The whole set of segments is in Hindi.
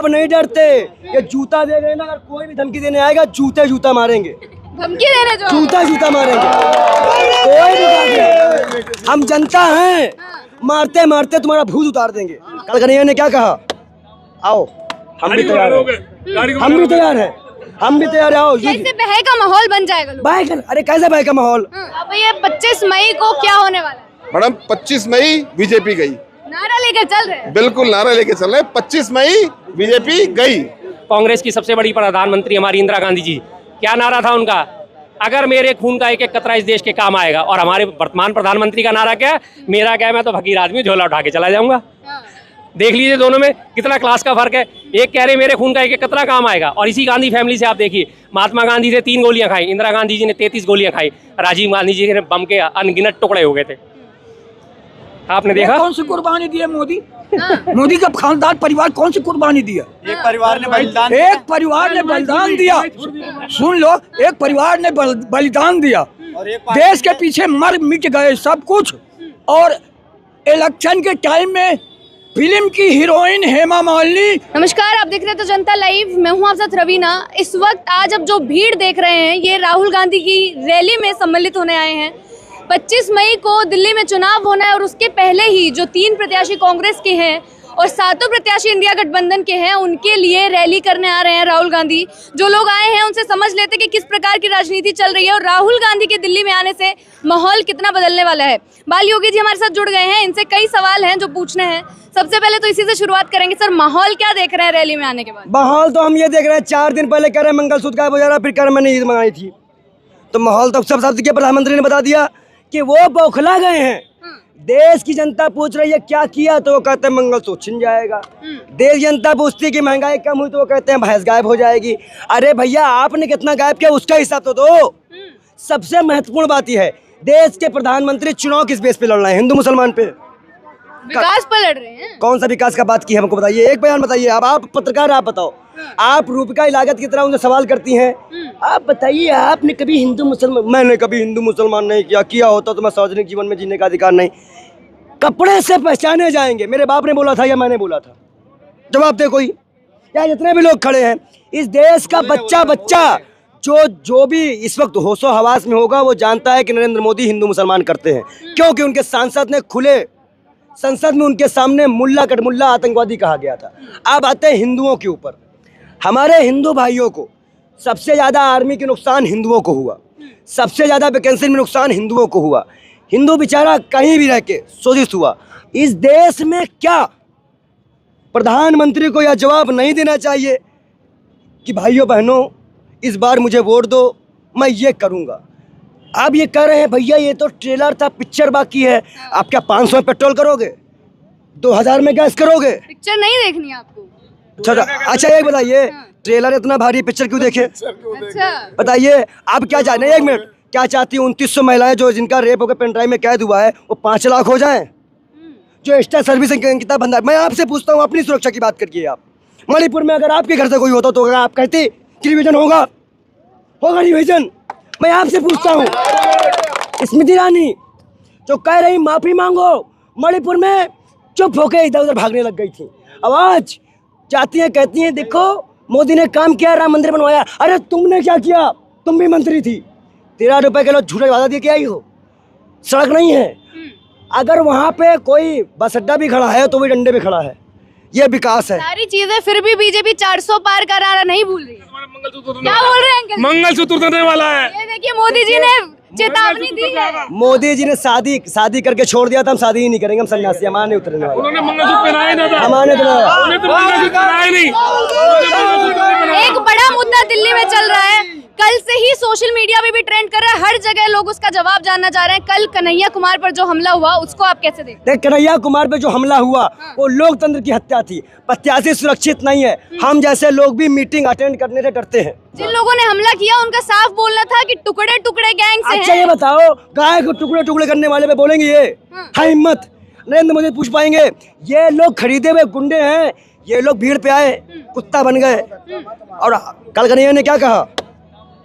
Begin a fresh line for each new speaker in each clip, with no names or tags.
अब नहीं डरते, ये जूता दे रहे ना, अगर कोई भी धमकी देने आएगा जूता मारेंगे,
धमकी देने जो
जूता मारेंगे, कोई भी। हम जनता हैं, मारते मारते तुम्हारा भूत उतार देंगे। कल कन्हैया ने क्या कहा, आओ हम भी तैयार हैं, हम भी तैयार हैं, हम भी तैयार हैं, आओ।
कैसे बहस का माहौल बन जाएगा लोग?
अरे कैसे बहस का माहौल?
अब ये 25 मई को क्या होने वाला है?
मैडम 25 मई बीजेपी गई,
नारा लेकर चल रहे हैं।
बिल्कुल नारा लेके चल रहे हैं। 25 मई बीजेपी गई।
कांग्रेस की सबसे बड़ी प्रधानमंत्री हमारी इंदिरा गांधी जी, क्या नारा था उनका, अगर मेरे खून का एक एक कतरा इस देश के काम आएगा। और हमारे वर्तमान प्रधानमंत्री का नारा क्या, मेरा क्या, मैं तो फकीर आदमी, झोला उठा के चला जाऊंगा। देख लीजिए दोनों में कितना क्लास का फर्क है। एक कह रहे मेरे खून का एक एक कतरा काम आएगा, और इसी गांधी फैमिली से आप देखिए, महात्मा गांधी ने 3 गोलियां खाई, इंदिरा गांधी जी ने 33 गोलियां खाई, राजीव गांधी जी ने बम के अनगिनत टुकड़े हो गए थे। आपने देखा
कौन सी कुर्बानी दी है मोदी? मोदी का खानदान परिवार कौन सी कुर्बानी दिया?
एक परिवार ने बलिदान,
एक परिवार ने बलिदान दिया। सुन लो, एक परिवार ने बलिदान दिया, देश के पीछे मर मिट गए सब कुछ। और इलेक्शन के टाइम में फिल्म की हीरोइन हेमा मालिनी।
नमस्कार, आप देख रहे हैं तो जनता लाइव, मैं हूं आप साथ रवीना। इस वक्त आज अब जो भीड़ देख रहे हैं, ये राहुल गांधी की रैली में सम्मिलित होने आए हैं। 25 मई को दिल्ली में चुनाव होना है, और उसके पहले ही जो 3 प्रत्याशी कांग्रेस के हैं और 7 प्रत्याशी इंडिया गठबंधन के हैं, उनके लिए रैली करने आ रहे हैं राहुल गांधी। जो लोग आए हैं उनसे समझ लेते कि किस प्रकार की राजनीति चल रही है और राहुल गांधी के दिल्ली में आने से माहौल कितना बदलने वाला है। बाल योगी जी हमारे साथ जुड़ गए हैं, इनसे कई सवाल हैं जो पूछने हैं। सबसे पहले तो इसी से शुरुआत करेंगे। सर, माहौल क्या देख रहे हैं रैली में आने के बाद?
माहौल तो हम ये देख रहे हैं, 4 दिन पहले कह रहे हैं मंगलसूत्र गायब हो जा रहा, फिर कह रहे मैंने ईद मंगाई थी। तो माहौल तो सब के प्रधानमंत्री ने बता दिया कि वो बौखला गए हैं। देश की जनता पूछ रही है क्या किया, तो वो कहते हैं मंगलसूत्र छिन जाएगा। देश की जनता पूछती है कि महंगाई कम हुई, तो वो कहते हैं भैंस गायब हो जाएगी। अरे भैया, आपने कितना गायब किया उसका हिसाब तो दो। सबसे महत्वपूर्ण बात यह है, देश के प्रधानमंत्री चुनाव किस बेस पे लड़ रहे हैं? हिंदू मुसलमान पे?
विकास पर लड़ रहे हैं।
कौन सा विकास का बात की है, हमको बताइए, एक बयान बताइए। अब आप पत्रकार, आप बताओ, आप रूपिका लागत की तरह उनसे सवाल करती हैं। आप बताइए, आपने कभी हिंदू मुसलमान? मैंने कभी हिंदू मुसलमान नहीं किया होता तो मैं सार्वजनिक जीवन में जीने का अधिकार नहीं। कपड़े से पहचाने जाएंगे, मेरे बाप ने बोला था या मैंने बोला था? जवाब दे कोई। या जितने भी लोग खड़े हैं, इस देश का बच्चा जो भी इस वक्त होशो हवास में होगा, वो जानता है कि नरेंद्र मोदी हिंदू मुसलमान करते हैं, क्योंकि उनके सांसद ने खुले संसद में उनके सामने मुल्ला कटमुल्ला आतंकवादी कहा गया था। अब आते हैं हिंदुओं के ऊपर। हमारे हिंदू भाइयों को सबसे ज़्यादा आर्मी के नुकसान हिंदुओं को हुआ, सबसे ज़्यादा वैकेंसी में नुकसान हिंदुओं को हुआ। हिंदू बेचारा कहीं भी रह के शोषित हुआ। इस देश में क्या प्रधानमंत्री को यह जवाब नहीं देना चाहिए कि भाइयों बहनों, इस बार मुझे वोट दो, मैं ये करूँगा? आप ये कह रहे हैं भैया ये तो ट्रेलर था, पिक्चर बाकी है। आप क्या 500 में पेट्रोल करोगे, 2000 में गैस करोगे?
पिक्चर नहीं देखनी आपको?
अच्छा ये बताइए, ट्रेलर इतना भारी, पिक्चर क्यों देखे?
अच्छा
बताइए, आप क्या चाहते हैं? 1 मिनट, क्या चाहती है 2900 महिलाएं जो जिनका रेप होकर पेन ड्राइव में कैद हुआ है, वो 5 लाख हो जाएं? जो एक्स्ट्रा सर्विस कितना बंदा? मैं आपसे पूछता हूँ, अपनी सुरक्षा की बात करिए। आप मणिपुर में अगर आपके घर से कोई होता तो आप कहते रिविजन होगा रिविजन? मैं आपसे पूछता हूँ, स्मृति ईरानी जो कह रही माफी मांगो, मणिपुर में चुप होके इधर उधर भागने लग गई थी, अब आज जाती हैं कहती हैं देखो मोदी ने काम किया, राम मंदिर बनवाया। अरे तुमने क्या किया? तुम भी मंत्री थी, 13 रुपए किलो झूठा वादा दे के आई हो। सड़क नहीं है, अगर वहाँ पे कोई बस अड्डा भी खड़ा है तो भी डंडे पे खड़ा है। ये विकास है,
सारी चीजें, फिर भी बीजेपी 400 पार का नारा नहीं भूल रही है। क्या बोल रहे हैं अंकल?
मंगलसूत्र उतरने वाला है।
ये देखिए, मोदी जी ने चेतावनी दी है।
मोदी जी ने शादी करके छोड़ दिया था, हम शादी ही नहीं करेंगे, हम सन्यासी, हमारे नहीं उतरने वाले।
उन्होंने मंगलसूत्र पहनाया नहीं था,
हमारे
एक बड़ा मुद्दा दिल्ली में चल रहा है, कल से ही सोशल मीडिया पे भी ट्रेंड कर रहा है, हर जगह लोग उसका जवाब जानना चाह रहे हैं। कल कन्हैया कुमार पर जो हमला हुआ, उसको आप कैसे देखते हैं?
कन्हैया कुमार पे जो हमला हुआ वो लोकतंत्र की हत्या थी। प्रत्याशी सुरक्षित नहीं है, हम जैसे लोग भी मीटिंग अटेंड करने से डरते हैं।
जिन लोगों ने हमला किया उनका साफ बोलना था कि टुकड़े टुकड़े गैंग से
अच्छा
हैं।
ये बताओ, गाय को टुकड़े टुकड़े करने वाले पे बोलेंगे ये है हिम्मत? नरेंद्र मोदी पूछ पाएंगे? ये लोग खरीदे हुए गुंडे हैं, ये लोग भीड़ पे आए, कुत्ता बन गए। और कल कन्हैया ने क्या कहा,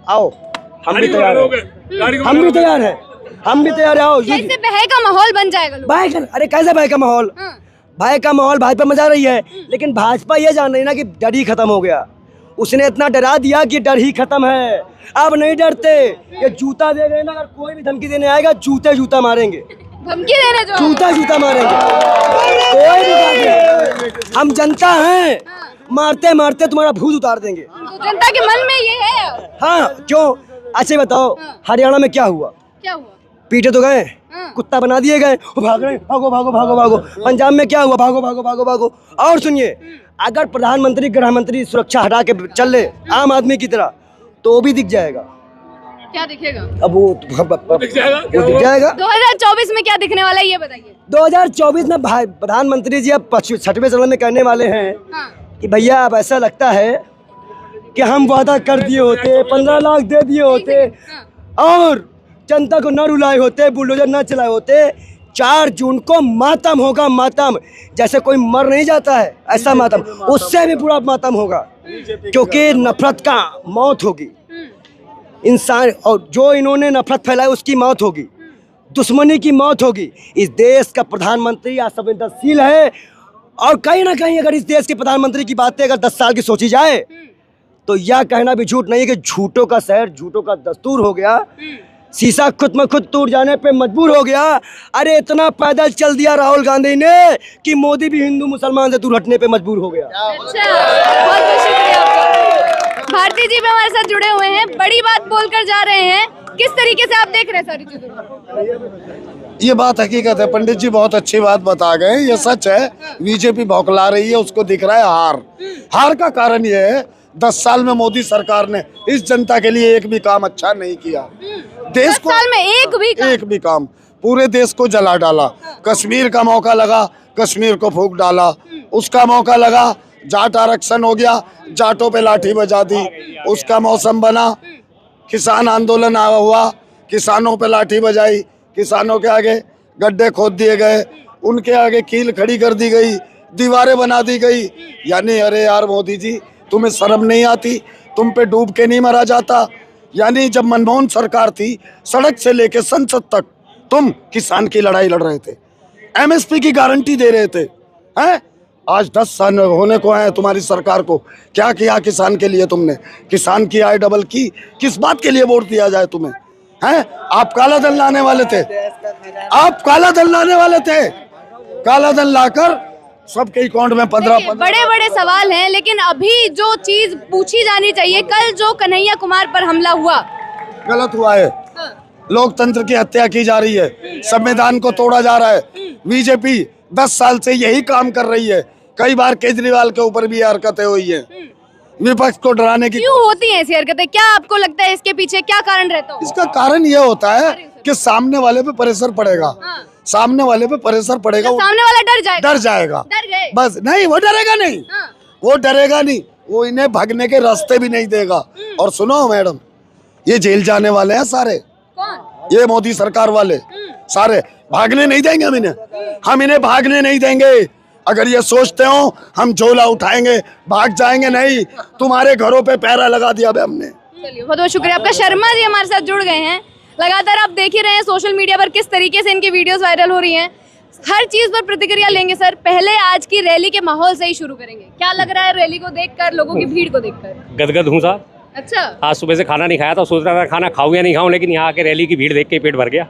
आओ हम भी तैयार हैं, हम भी तैयार हैं, हम भी तैयार हैं, आओ।
कैसे बहस का माहौल बन जाएगा लोग?
अरे कैसे बहस का माहौल? भय का माहौल भाजपा मचा रही है, लेकिन भाजपा ये जान रही है ना कि डर ही खत्म हो गया। उसने इतना डरा दिया कि डर ही खत्म है, अब नहीं डरते। ये जूता दे रहे ना, अगर कोई भी धमकी देने आएगा जूता मारेंगे,
धमकी देने जो
जूता मारेंगे, कोई भी बात नहीं। हम जनता हैं, मारते मारते तुम्हारा भूत उतार देंगे।
तो जनता के मन में ये है।
हाँ क्यों? अच्छा ही बताओ, हरियाणा में क्या हुआ?
क्या हुआ?
पीटे तो गए, कुत्ता बना दिए गए, वो भाग रहे, भागो भागो भागो भागो। पंजाब में क्या हुआ? भागो भागो भागो भागो। और सुनिए, अगर प्रधानमंत्री गृह मंत्री सुरक्षा हटा के चल ले आम आदमी की तरह, तो वो भी दिख जाएगा।
क्या दिखेगा?
अब वो दिख जाएगा।
2024 में क्या दिखने वाला है ये बताइए।
2024 में प्रधानमंत्री जी अब 6वें चरण में कहने वाले हैं कि भैया अब ऐसा लगता है कि हम वादा कर दिए होते, 15 लाख दे दिए होते और जनता को न रुलाए होते, बुलडोजर न चलाए होते। 4 जून को मातम होगा, मातम। जैसे कोई मर नहीं जाता है ऐसा मातम, उससे भी बुरा मातम होगा, क्योंकि नफरत का मौत होगी इंसान, और जो इन्होंने नफरत फैलाई उसकी मौत होगी, दुश्मनी की मौत होगी। इस देश का प्रधानमंत्री असंवेदनशील है, और कहीं ना कहीं अगर इस देश के प्रधानमंत्री की बातें अगर 10 साल की सोची जाए तो यह कहना भी झूठ नहीं है कि झूठों का शहर, झूठों का दस्तूर हो गया। शीशा खुद में खुद टूट जाने पे मजबूर हो गया। अरे इतना पैदल चल दिया राहुल गांधी ने कि मोदी भी हिंदू मुसलमान से दूर हटने पे मजबूर हो गया।
अच्छा, बहुत बहुत शुक्रिया आपका। भारती जी भी हमारे साथ जुड़े हुए हैं, बड़ी बात बोलकर जा रहे हैं। किस तरीके से आप देख रहे हैं सारी चीजों को?
ये बात हकीकत है, पंडित जी बहुत अच्छी बात बता गए, ये सच है। बीजेपी भौंकला रही है, उसको दिख रहा है हार का कारण ये है 10 साल में मोदी सरकार ने इस जनता के लिए एक भी काम अच्छा नहीं किया। देश
10 साल में एक भी काम
पूरे देश को जला डाला। कश्मीर का मौका लगा, कश्मीर को फूंक डाला। उसका मौका लगा, जाट आरक्षण हो गया, जाटों पे लाठी बजा दी। उसका मौसम बना, किसान आंदोलन हुआ, किसानों पे लाठी बजाई, किसानों के आगे गड्ढे खोद दिए गए, उनके आगे कील खड़ी कर दी गई, दीवारें बना दी गई। यानी अरे यार मोदी जी, तुम्हें शर्म नहीं आती? तुम पे डूब के नहीं मरा जाता? यानी जब मनमोहन सरकार थी, सड़क से लेके संसद तक तुम किसान की लड़ाई लड़ रहे थे, एमएसपी की गारंटी दे रहे थे, हैं? आज 10 साल होने को है तुम्हारी सरकार को, क्या किया किसान के लिए तुमने? किसान की आय डबल की, किस बात के लिए वोट दिया जाए तुम्हें? हैं? आप काला धन लाने वाले थे, आप काला धन लाने वाले थे। काला धन लाकर सबके अकाउंट में 15
बड़े बड़े सवाल हैं, लेकिन अभी जो चीज पूछी जानी चाहिए, कल जो कन्हैया कुमार पर हमला हुआ
गलत हुआ है। लोकतंत्र की हत्या की जा रही है, संविधान को तोड़ा जा रहा है। बीजेपी 10 साल से यही काम कर रही है। कई बार केजरीवाल के ऊपर भी हरकतें हुई है, विपक्ष को डराने की।
क्यों होती हैं ऐसी हरकतें? क्या आपको लगता है इसके पीछे क्या कारण रहता है?
इसका कारण ये होता है कि सामने वाले पे प्रेशर पड़ेगा, सामने वाले पे प्रेशर पड़ेगा,
सामने वाला डर जाएगा।
डर गए बस। नहीं, वो डरेगा नहीं, वो डरेगा नहीं, वो इन्हें भागने के रास्ते भी नहीं देगा। और सुनो मैडम, ये जेल जाने वाले हैं सारे।
कौन?
ये मोदी सरकार वाले सारे भागने नहीं देंगे हम इन्हें भागने नहीं देंगे। अगर ये सोचते हो हम झोला उठाएंगे भाग जाएंगे, नहीं, तुम्हारे घरों पे पैरा लगा दिया हमने।
चलिए, बहुत बहुत शुक्रिया आपका। शर्मा जी हमारे साथ जुड़ गए हैं। लगातार आप देख ही रहे हैं सोशल मीडिया पर किस तरीके से इनकी वीडियोस वायरल हो रही हैं। हर चीज पर प्रतिक्रिया लेंगे सर। पहले आज की रैली के माहौल से ही शुरू करेंगे। क्या लग रहा है रैली को देखकर, लोगों की भीड़ को देखकर?
गदगद हूँ साहब।
अच्छा,
आज सुबह से खाना नहीं खाया था, सोच रहा था खाना खाऊं या नहीं खाऊं, लेकिन यहाँ आके रैली की भीड़ देख के पेट भर गया।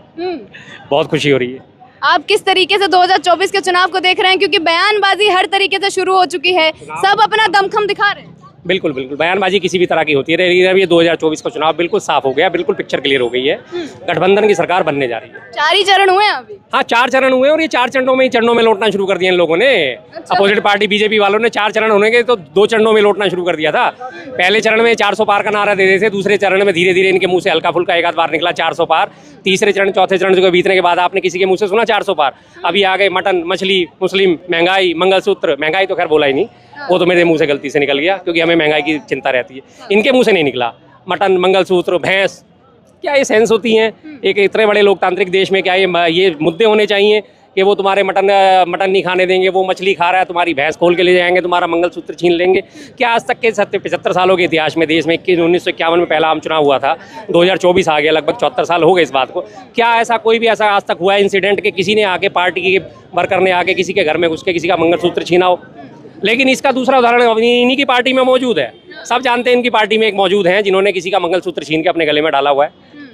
बहुत खुशी हो रही है।
आप किस तरीके से 2024 के चुनाव को देख रहे हैं? क्योंकि बयानबाजी हर तरीके से शुरू हो चुकी है, सब अपना दमखम दिखा रहे हैं।
बिल्कुल बिल्कुल, बयानबाजी किसी भी तरह की होती है। ये 2024 का चुनाव बिल्कुल साफ हो गया, बिल्कुल पिक्चर क्लियर हो गई है। गठबंधन की सरकार बनने जा रही है।
4 ही चरण हुए हैं अभी।
हाँ, 4 चरण हुए और ये 4 चरणों में लौटना शुरू कर दिया इन लोगों ने। अपोजिट पार्टी बीजेपी वालों ने 4 चरण होने के तो 2 चरणों में लौटना शुरू कर दिया था। पहले चरण में 400 पार का नारा दे रहे थे, दूसरे चरण में धीरे धीरे इनके मुंह से हल्का फुल्का एक आध बार निकला 400 पार। तीसरे चरण, चौथे चरण जो बीतने के बाद आपने किसी के मुंह से सुना 400 पार? अभी आ गए मटन, मछली, मुस्लिम, महंगाई, मंगलसूत्र। महंगाई तो खैर बोला ही नहीं, वो तो मेरे मुंह से गलती से निकल गया, क्योंकि हमें महंगाई की चिंता रहती है। इनके मुंह से नहीं निकला। मटन, मंगलसूत्र, भैंस, क्या ये सेंस होती हैं? एक इतने बड़े लोकतांत्रिक देश में क्या ये मुद्दे होने चाहिए कि वो तुम्हारे मटन नहीं खाने देंगे, वो मछली खा रहा है, तुम्हारी भैंस खोल के ले जाएंगे, तुम्हारा मंगलसूत्र छीन लेंगे। क्या आज तक के 75 सालों के इतिहास में देश में 1951 में पहला आम चुनाव हुआ था, 2024 आ गया, लगभग 74 साल हो गए इस बात को। क्या ऐसा कोई भी ऐसा आज तक हुआ है इंसिडेंट कि किसी ने आके पार्टी के वर्कर ने आके किसी के घर में घुस के किसी का मंगलसूत्र छीना हो? लेकिन इसका दूसरा उदाहरण इन्हीं की पार्टी में मौजूद है। सब जानते हैं इनकी पार्टी में एक मौजूद हैं जिन्होंने किसी का मंगलसूत्र छीन के अपने गले में डाला हुआ है।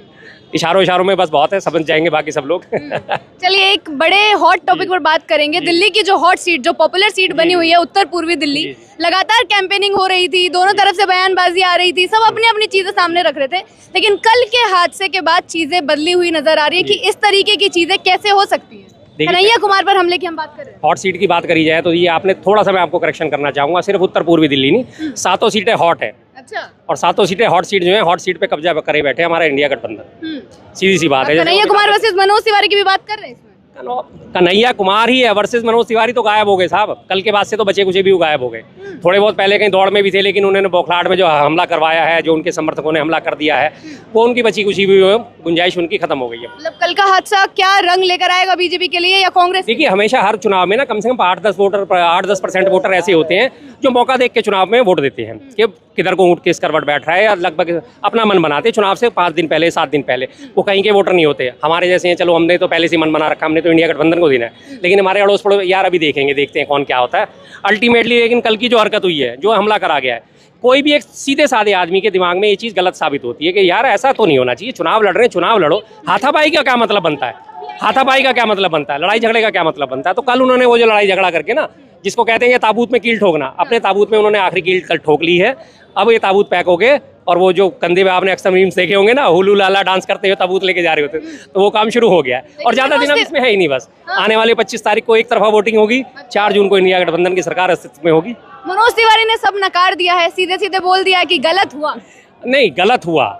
इशारों में बस बहुत है, समझ जाएंगे बाकी सब लोग।
चलिए एक बड़े हॉट टॉपिक पर बात करेंगे। दिल्ली की जो हॉट सीट, जो पॉपुलर सीट बनी हुई है उत्तर पूर्वी दिल्ली, लगातार कैंपेनिंग हो रही थी, दोनों तरफ से बयानबाजी आ रही थी, सब अपनी अपनी चीजें सामने रख रहे थे। लेकिन कल के हादसे के बाद चीजें बदली हुई नजर आ रही है कि इस तरीके की चीजें कैसे हो सकती है। कन्हैया कुमार पर हमले की हम बात कर रहे हैं।
हॉट सीट की बात करी जाए तो ये आपने थोड़ा सा, मैं आपको करेक्शन करना चाहूंगा, सिर्फ उत्तर पूर्वी दिल्ली नहीं, 7 सीटें हॉट है।
अच्छा।
और 7 सीटें हॉट सीट जो है, हॉट सीट पे कब्जा करे बैठे हमारा इंडिया गठबंधन। सीधी सी बात है।
कन्हैया कुमार वर्सेस मनोज तिवारी की भी बात कर रहे हैं इसमें।
कन्हैया कुमार ही है वर्सेस मनोज तिवारी, तो गायब हो गए साहब। कल के बाद से तो बचे कुछ भी गायब हो गए। थोड़े बहुत पहले कहीं दौड़ में भी थे, लेकिन उन्होंने बौखलाहट में जो हमला करवाया है, जो उनके समर्थकों ने हमला कर दिया है, वो उनकी बची कुछ भी गुंजाइश उनकी खत्म हो गई है।
मतलब कल का हादसा क्या रंग लेकर आएगा बीजेपी के लिए या कांग्रेस?
देखिए, हमेशा हर चुनाव में ना कम से कम 8-10% वोटर ऐसे होते हैं जो मौका देख के चुनाव में वोट देते हैं कि किधर को ऊँट किस करवट बैठ रहा है, या लगभग अपना मन बनाते हैं चुनाव से 5 दिन पहले, 7 दिन पहले। वो कहीं के वोटर नहीं होते हमारे जैसे हैं। चलो, हमने तो पहले से मन बना रखा, हमने तो इंडिया गठबंधन को देना है, लेकिन हमारे अड़ोस पड़ोस यार अभी देखते हैं कौन क्या होता है अल्टीमेटली। लेकिन कल की जो हरकत हुई है, जो हमला करा गया है, कोई भी एक सीधे साधे आदमी के दिमाग में ये चीज़ गलत साबित होती है कि यार ऐसा तो नहीं होना चाहिए। चुनाव लड़ रहे हैं, चुनाव लड़ो। हाथापाई का क्या मतलब बनता है? हाथापाई का क्या मतलब बनता है? लड़ाई झगड़े का क्या मतलब बनता है? तो कल उन्होंने वो जो लड़ाई झगड़ा करके ना, जिसको कहते हैं ताबूत में कील ठोकना, अपने ताबूत में उन्होंने आखिरी कील कल ठोक ली है। अब ये ताबूत पैक हो गए, और वो जो कंधे पे आपने अक्सर मीम्स देखे होंगे ना, हुलू लाला डांस करते हुए ताबूत लेके जा रहे होते, तो वो काम शुरू हो गया है। और ज्यादा दिन अब इसमें है ही नहीं, बस आने वाले 25 तारीख को एक तरफा वोटिंग होगी, 4 जून को इंडिया गठबंधन की सरकार अस्तित्व में होगी।
मनोज तिवारी ने सब नकार दिया है, सीधे सीधे बोल दिया कि गलत हुआ।
नहीं, गलत हुआ,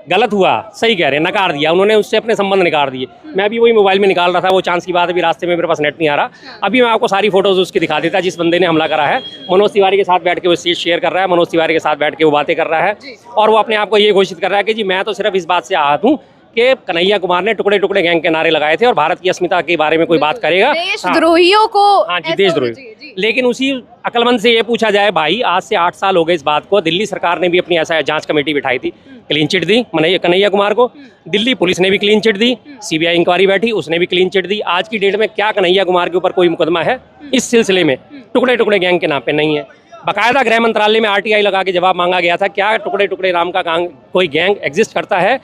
गलत हुआ, सही कह रहे हैं, नकार दिया उन्होंने, उससे अपने संबंध निकाल दिए। मैं अभी वही मोबाइल में निकाल रहा था, वो चांस की बात, अभी रास्ते में मेरे पास नेट नहीं आ रहा। अभी मैं आपको सारी फोटोज उसकी दिखा देता, जिस बंदे ने हमला करा है। मनोज तिवारी के साथ बैठ के वो सीट शेयर कर रहा है, मनोज तिवारी के साथ बैठ के वो बातें कर रहा है, और वो अपने आप को ये घोषित कर रहा है कि जी मैं तो सिर्फ इस बात से आहत हूँ कि कन्हैया कुमार ने टुकड़े टुकड़े गैंग के नारे लगाए थे, और भारत की अस्मिता के बारे में कोई बात करेगा,
देशद्रोहियों को,
हाँ जी, देशद्रोही। लेकिन उसी अक्लमंद से ये पूछा जाए, भाई आज से 8 साल हो गए इस बात को, दिल्ली सरकार ने भी अपनी ऐसा जांच कमेटी बिठाई थी, क्लीन चिट दी कन्हैया कुमार को। दिल्ली पुलिस ने भी क्लीन चिट दी, सीबीआई इंक्वायरी बैठी, उसने भी क्लीन चिट दी। आज की डेट में क्या कन्हैया कुमार के ऊपर कोई मुकदमा है इस सिलसिले में? टुकड़े टुकड़े गैंग के नाम पे नहीं है। बाकायदा गृह मंत्रालय में RTI लगा के जवाब मांगा गया था, क्या टुकड़े टुकड़े नाम का कोई गैंग एग्जिस्ट करता है?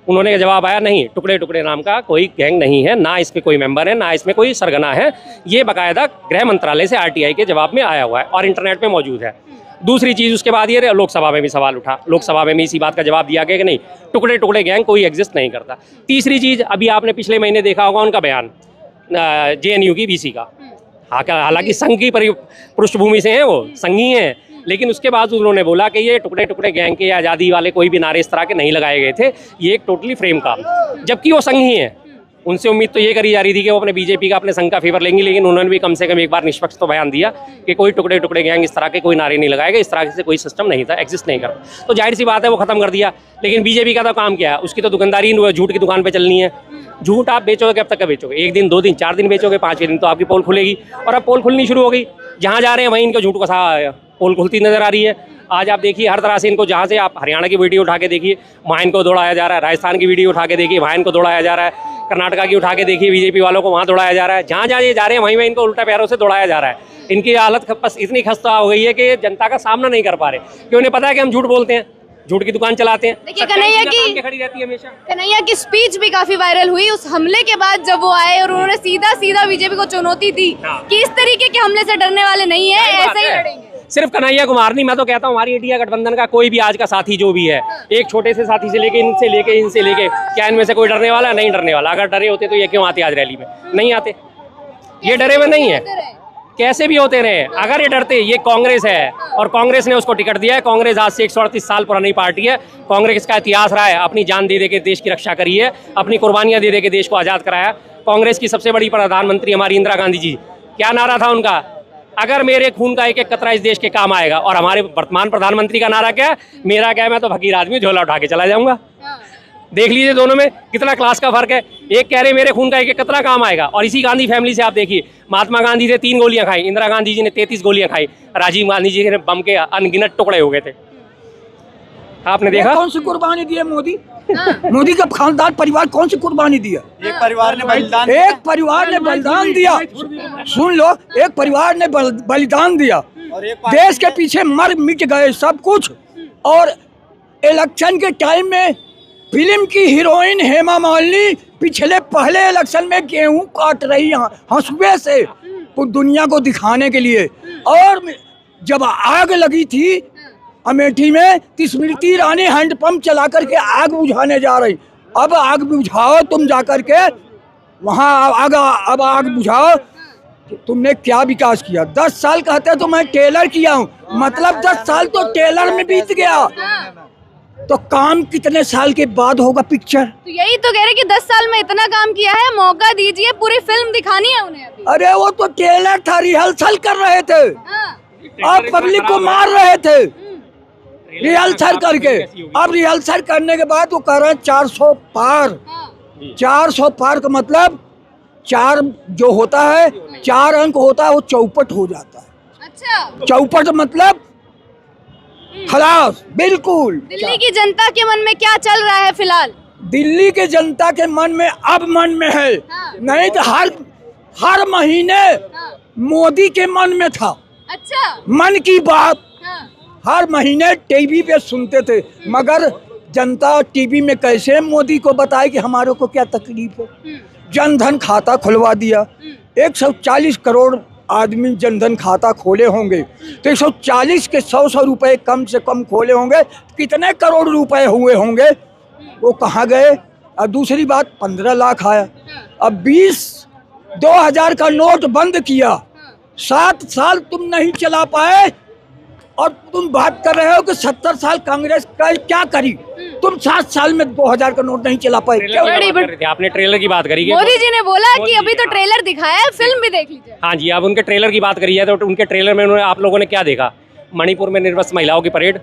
उन्होंने जवाब आया, नहीं, टुकड़े टुकड़े नाम का कोई गैंग नहीं है, ना इसमें कोई मेंबर है, ना इसमें कोई सरगना है। ये बाकायदा गृह मंत्रालय से RTI के जवाब में आया हुआ है और इंटरनेट पे मौजूद है। दूसरी चीज़ उसके बाद ये लोकसभा में भी सवाल उठा, लोकसभा में भी इसी बात का जवाब दिया गया कि नहीं, टुकड़े टुकड़े गैंग कोई एग्जिस्ट नहीं करता। तीसरी चीज़, अभी आपने पिछले महीने देखा होगा उनका बयान JNU की BC का, हालांकि संघ की पृष्ठभूमि से हैं, वो संघी हैं, लेकिन उसके बाद उन्होंने बोला कि ये टुकड़े टुकड़े गैंग के या आज़ादी वाले कोई भी नारे इस तरह के नहीं लगाए गए थे, ये एक टोटली फ्रेम काम, जबकि वो संघी हैं। उनसे उम्मीद तो ये करी जा रही थी कि वो अपने बीजेपी का, अपने संघ का फेवर लेंगी, लेकिन उन्होंने भी कम से कम एक बार निष्पक्ष तो बयान दिया कि कोई टुकड़े टुकड़े गैंग इस तरह के कोई नारे नहीं लगाए गए, इस तरह से कोई सिस्टम नहीं था, एग्जिस्ट नहीं करता। तो जाहिर सी बात है वो खत्म कर दिया। लेकिन बीजेपी का तो काम क्या है, उसकी तो दुकानदारी झूठ की दुकान पर चलनी है। झूठ आप बेचोगे, कब तक का बेचोगे? 1 दिन, 2 दिन, 4 दिन बेचोगे, 5वें दिन तो आपकी पोल खुलेगी। और अब पोल खुलनी शुरू हो गई, जहाँ जा रहे हैं वहीं इनका झूठ का पोल खुलती नजर आ रही है। आज आप देखिए हर तरह से इनको, जहाँ से आप हरियाणा की वीडियो उठा के देखिए, वहाँ इनको दौड़ाया जा रहा है, राजस्थान की वीडियो उठा के देखिए, वहाँ इनको दौड़ाया जा रहा है, कर्नाटका की उठा के देखिए, बीजेपी वालों को वहाँ दौड़ाया जा रहा है। जहाँ जहाँ ये जा रहे हैं वहीं इनको उल्टा पैरों से दौड़ाया जा रहा है। इनकी हालत बस इतनी खस्ता हो गई है कि जनता का सामना नहीं कर पा रहे, क्योंकि उन्हें पता है कि हम झूठ बोलते हैं, झूठ की दुकान चलाते हैं।
देखिए कन्हैया की स्पीच भी काफी वायरल हुई उस हमले के बाद, जब वो आए और उन्होंने सीधा सीधा बीजेपी को चुनौती दी कि इस तरीके के हमले से डरने वाले नहीं है, ऐसे ही लड़ेंगे।
सिर्फ कन्हैया कुमार नहीं, मैं तो कहता हूँ हमारी इंडिया गठबंधन का कोई भी आज का साथी जो भी है, एक छोटे से साथी से लेके इनसे लेके क्या इनमें से कोई डरने वाला? नहीं डरने वाला। अगर डरे होते तो ये क्यों आते आज रैली में? नहीं आते, ये डरे हुए नहीं है, कैसे भी होते रहे। अगर ये डरते, ये कांग्रेस है और कांग्रेस ने उसको टिकट दिया है। कांग्रेस आज से 138 साल पुरानी पार्टी है। कांग्रेस का इतिहास रहा है, अपनी जान दे दे के देश की रक्षा करी है, अपनी कुर्बानियां दे दे के देश को आज़ाद कराया। कांग्रेस की सबसे बड़ी प्रधानमंत्री हमारी इंदिरा गांधी जी, क्या नारा था उनका? अगर मेरे खून का एक एक कतरा इस देश के काम आएगा। और हमारे वर्तमान प्रधानमंत्री का नारा क्या है? मेरा क्या है, मैं तो फकीर आदमी, झोला उठा के चला जाऊंगा। देख लीजिए दोनों में कितना क्लास का फर्क है। एक कह रहे मेरे खून का एक कितना काम आएगा, और इसी गांधी फैमिली से आप देखिए, महात्मा गांधी ने 3 गोलियां खाई, इंदिरा गांधी जी ने 33 गोलियां खाई, राजीव गांधी जी ने बम के अनगिनत टुकड़े हो गए थे। आपने देखा
कौन सी कुर्बानी दी है मोदी? मोदी का खानदान परिवार कौन सी कुर्बानी दिया?
एक परिवार ने बलिदान
दिया। सुन लो, एक परिवार ने बलिदान दिया, देश के पीछे मर मिट गए सब कुछ। और इलेक्शन के टाइम में फिल्म की हीरोइन हेमा मालिनी पहले इलेक्शन में गेहूं काट रही हंसुए से दुनिया को दिखाने के लिए। और जब आग लगी थी अमेठी में, स्मृति ईरानी हैंडपंप चला करके आग बुझाने जा रही। अब आग बुझाओ तुम जाकर के वहाँ अब आग बुझाओ। तुमने क्या विकास किया? 10 साल कहते तो मैं टेलर किया हूँ, मतलब 10 साल तो टेलर में बीत गया, तो काम कितने साल के बाद होगा पिक्चर?
तो यही तो कह रहे कि 10 साल में इतना काम किया है, मौका दीजिए, पूरी फिल्म दिखानी है उन्हें अभी।
अरे वो तो टेलर था, रिहर्सल कर रहे थे, अब पब्लिक को मार रहे थे रिहर्सल करके। अब रिहर्सल करने के बाद वो कह रहे हैं 400 पार। 400 पार का मतलब 4 जो होता है, 4 अंक होता है, वो चौपट हो जाता है।
अच्छा,
चौपट मतलब खलास, बिल्कुल।
दिल्ली की जनता के मन में क्या चल रहा है फिलहाल?
दिल्ली के जनता के मन में अब मन में है, नहीं तो हर महीने मोदी के मन में था।
अच्छा,
मन की बात हर महीने टीवी पे सुनते थे, मगर जनता टीवी में कैसे मोदी को बताए कि हमारे को क्या तकलीफ है। जनधन खाता खुलवा दिया, 140 करोड़ आदमी जनधन खाता खोले होंगे, तो 140 के 100 रुपए कम से कम खोले होंगे, कितने करोड़ रुपए हुए होंगे, वो कहाँ गए? और दूसरी बात 15 लाख आया। अब 2000 का नोट बंद किया, 7 साल तुम नहीं चला पाए, और तुम बात कर रहे हो कि 70 साल कांग्रेस का क्या करी? तुम 7 साल में 2000 का नोट नहीं चला पाए।
आपने ट्रेलर की बात करी है,
मोदी जी ने बोला कि अभी तो ट्रेलर दिखाया है, फिल्म भी देख लीजिए।
हाँ जी, अब उनके ट्रेलर की बात करी है तो उनके ट्रेलर में उन्होंने, आप लोगों ने क्या देखा? मणिपुर में निर्वस्त्र महिलाओं की परेड।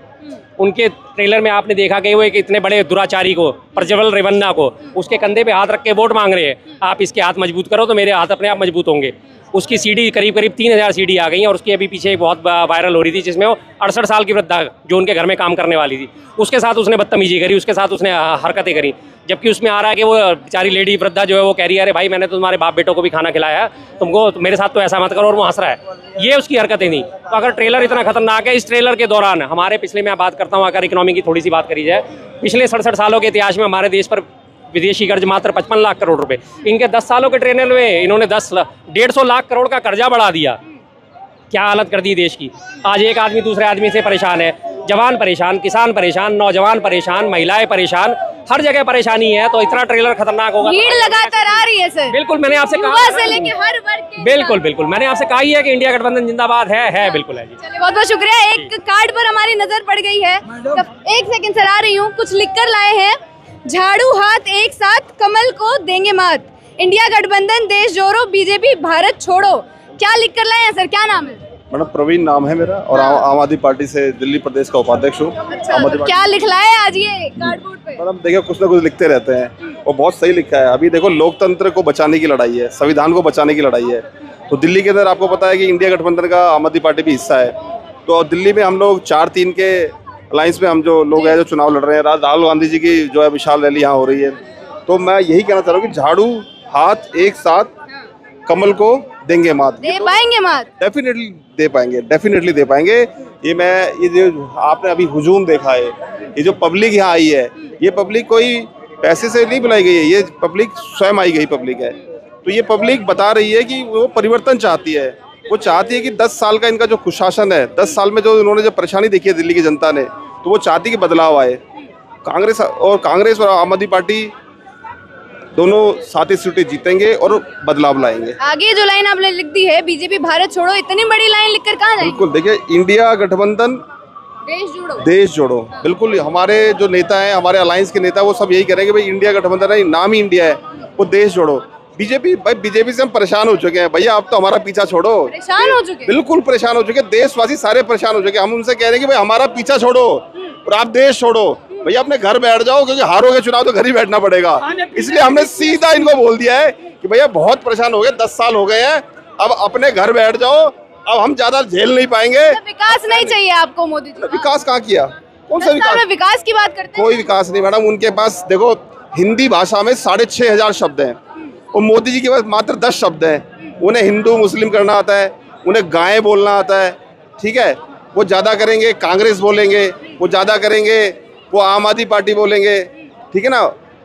उनके ट्रेलर में आपने देखा कि वो एक इतने बड़े दुराचारी को, प्रज्वल रेवन्ना को, उसके कंधे पे हाथ रख के वोट मांग रहे हैं, आप इसके हाथ मजबूत करो तो मेरे हाथ अपने आप मजबूत होंगे। उसकी सीडी करीब 3000 सीडी आ गई हैं, और उसकी अभी पीछे एक बहुत वायरल हो रही थी, जिसमें वो 68 साल की वृद्धा जो उनके घर में काम करने वाली थी, उसके साथ उसने बदतमीजी करी, उसके साथ उसने हरकतें करी। जबकि उसमें आ रहा है कि वो बेचारी लेडी वृद्धा जो है वो कह रही है, अरे भाई मैंने तो तुम्हारे बाप बेटों को भी खाना खिलाया है, तुमको मेरे साथ तो ऐसा मत करो, और वो हंस रहा है। ये उसकी हरकतें थी। तो अगर ट्रेलर इतना खतरनाक है, इस ट्रेलर के दौरान हमारे पिछले, मैं बात करता हूँ अगर इकोनॉमी की थोड़ी सी बात करी जाए, पिछले 67 सालों के इतिहास में हमारे देश पर विदेशी कर्ज मात्र 55 लाख करोड़ रुपए। इनके 10 सालों के ट्रेलर में इन्होंने 150 लाख करोड़ का कर्जा बढ़ा दिया। क्या हालत कर दी देश की। आज एक आदमी दूसरे आदमी से परेशान है, जवान परेशान, किसान परेशान, नौजवान परेशान, महिलाएं परेशान, हर जगह परेशानी है। तो इतना ट्रेलर खतरनाक होगा।
भीड़ लगातार आ रही है सर।
बिल्कुल, मैंने आपसे कहा
युवा से लेके हर वर्ग के।
बिल्कुल, मैंने आपसे कहा ही है कि इंडिया गठबंधन जिंदाबाद है बिल्कुल है जी।
चलिए, बहुत बहुत शुक्रिया। एक कार्ड पर हमारी नजर पड़ गई है, एक सेकंड सर, आ रही हूँ। कुछ लिख कर लाए हैं, झाड़ू हाथ एक साथ कमल को देंगे मात, इंडिया गठबंधन देश जोड़ो, बीजेपी भारत छोड़ो। क्या लिख कर लाए हैं सर, क्या नाम है?
मैडम प्रवीण नाम है मेरा, और आम आदमी पार्टी से दिल्ली प्रदेश का उपाध्यक्ष हूँ।
अच्छा, तो क्या लिख लाए आज ये कार्डबोर्ड पे?
मैडम देखिए, कुछ ना कुछ लिखते रहते हैं, और बहुत सही लिखा है। अभी देखो, लोकतंत्र को बचाने की लड़ाई है, संविधान को बचाने की लड़ाई है। तो दिल्ली के अंदर आपको पता है कि इंडिया गठबंधन का आम आदमी पार्टी भी हिस्सा है। तो दिल्ली में हम लोग 4-3 के अलायंस में हम जो लोग हैं जो चुनाव लड़ रहे हैं, राहुल गांधी जी की जो है विशाल रैली यहाँ हो रही है। तो मैं यही कहना चाह रहा हूँ कि झाड़ू हाथ एक साथ कमल को देंगे मात।
दे पाएंगे मात?
डेफिनेटली दे पाएंगे। ये जो आपने अभी हुजूम देखा है, ये जो पब्लिक यहाँ आई है, ये पब्लिक कोई पैसे से नहीं बुलाई गई है, ये पब्लिक स्वयं आई गई पब्लिक है। तो ये पब्लिक बता रही है कि वो परिवर्तन चाहती है। वो चाहती है कि 10 साल का इनका जो कुशासन है, 10 साल में जो इन्होंने जो परेशानी देखी है दिल्ली की जनता ने, तो वो चाहती है कि बदलाव आए। कांग्रेस और आम आदमी पार्टी दोनों साथी सूटी जीतेंगे और बदलाव लाएंगे।
आगे जो लाइन आपने लिख दी है, बीजेपी भारत छोड़ो, इतनी बड़ी लाइन लिखकर कहाँ जाएंगे?
बिल्कुल, देखिए, इंडिया गठबंधन देश जोड़ो। बिल्कुल, हमारे जो नेता हैं, हमारे अलायंस के नेता, वो सब यही करेंगे, भाई इंडिया गठबंधन है, नाम ही इंडिया है, वो देश जोड़ो। बीजेपी से हम परेशान हो चुके हैं भैया, आप तो हमारा पीछा छोड़ो।
परेशान हो चुके?
बिल्कुल परेशान हो चुके, देशवासी सारे परेशान हो चुके। हम उनसे कह रहे हैं कि भाई हमारा पीछा छोड़ो और आप देश छोड़ो। भैया अपने घर बैठ जाओ, क्योंकि हारोगे चुनाव तो घर ही बैठना पड़ेगा। इसलिए हमने सीधा इनको बोल दिया है कि भैया बहुत परेशान हो गए, 10 साल हो गए हैं, अब अपने घर बैठ जाओ, अब हम ज्यादा झेल नहीं पाएंगे।
विकास नहीं चाहिए आपको मोदी जी?
विकास कहाँ किया? कौन सा
10 साल में विकास की बात करते हैं?
कोई विकास नहीं मैडम। उनके पास देखो हिंदी भाषा में 6,500 शब्द हैं और मोदी जी के पास मात्र 10 शब्द हैं। उन्हें हिंदू मुस्लिम करना आता है, उन्हें गायें बोलना आता है, ठीक है। वो ज़्यादा करेंगे कांग्रेस बोलेंगे, वो ज़्यादा करेंगे वो आम आदमी पार्टी बोलेंगे, ठीक है ना।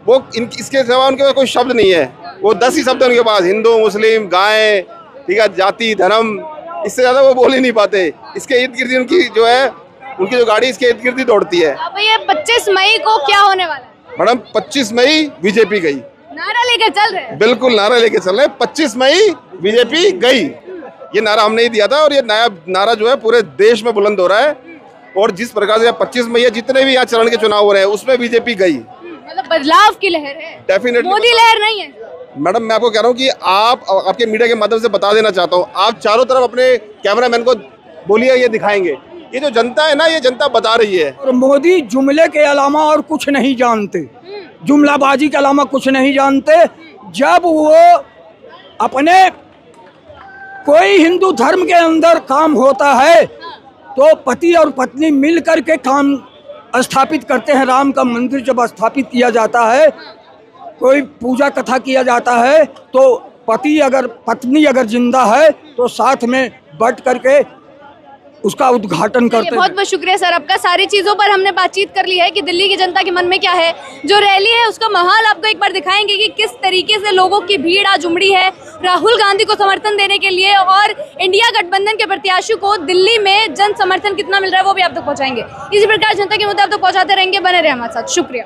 वो इसके सिवा उनके पास कोई शब्द नहीं है। वो 10 ही शब्द है उनके पास, हिंदू मुस्लिम गायें, ठीक है, जाति धर्म, इससे ज़्यादा वो बोल ही नहीं पाते। इसके इर्द गिर्द उनकी जो है, उनकी जो गाड़ी इसके इर्द गिर्द ही दौड़ती है।
अब ये 25 मई को क्या होने वाला है?
मैडम 25 मई बीजेपी गई,
नारा लेकर चल रहे हैं?
बिल्कुल नारा लेके चल रहे हैं। 25 मई बीजेपी गई, ये नारा हमने ही दिया था और ये नया नारा जो है पूरे देश में बुलंद हो रहा है। और जिस प्रकार से 25 मई जितने भी यहाँ चरण के चुनाव हो रहे हैं उसमें बीजेपी गई।
मतलब बदलाव की लहर है,
डेफिनेटली
मोदी लहर नहीं है।
मैडम मैं आपको कह रहा हूँ कि आपके मीडिया के माध्यम से बता देना चाहता हूँ, आप चारों तरफ अपने कैमरामैन को बोलिए, ये दिखाएंगे। ये जो जनता है ना, ये जनता बता रही है।
और मोदी जुमले के अलावा और कुछ नहीं जानते, जुमलाबाजी के अलावा कुछ नहीं जानते। जब वो अपने कोई हिंदू धर्म के अंदर काम होता है तो पति और पत्नी मिल करके काम स्थापित करते हैं। राम का मंदिर जब स्थापित किया जाता है, कोई पूजा कथा किया जाता है, तो पत्नी अगर जिंदा है तो साथ में बैठ करके उसका उद्घाटन करते हैं।
बहुत बहुत शुक्रिया सर आपका। सारी चीज़ों पर हमने बातचीत कर ली है कि दिल्ली की जनता के मन में क्या है। जो रैली है उसका माहौल आपको एक बार दिखाएंगे कि किस तरीके से लोगों की भीड़ आज उमड़ी है राहुल गांधी को समर्थन देने के लिए, और इंडिया गठबंधन के प्रत्याशी को दिल्ली में जन समर्थन कितना मिल रहा है वो भी आप तक पहुँचाएंगे। इसी प्रकार जनता के मुद्दे आप तक पहुँचाते रहेंगे, बने रहे हमारे साथ। शुक्रिया।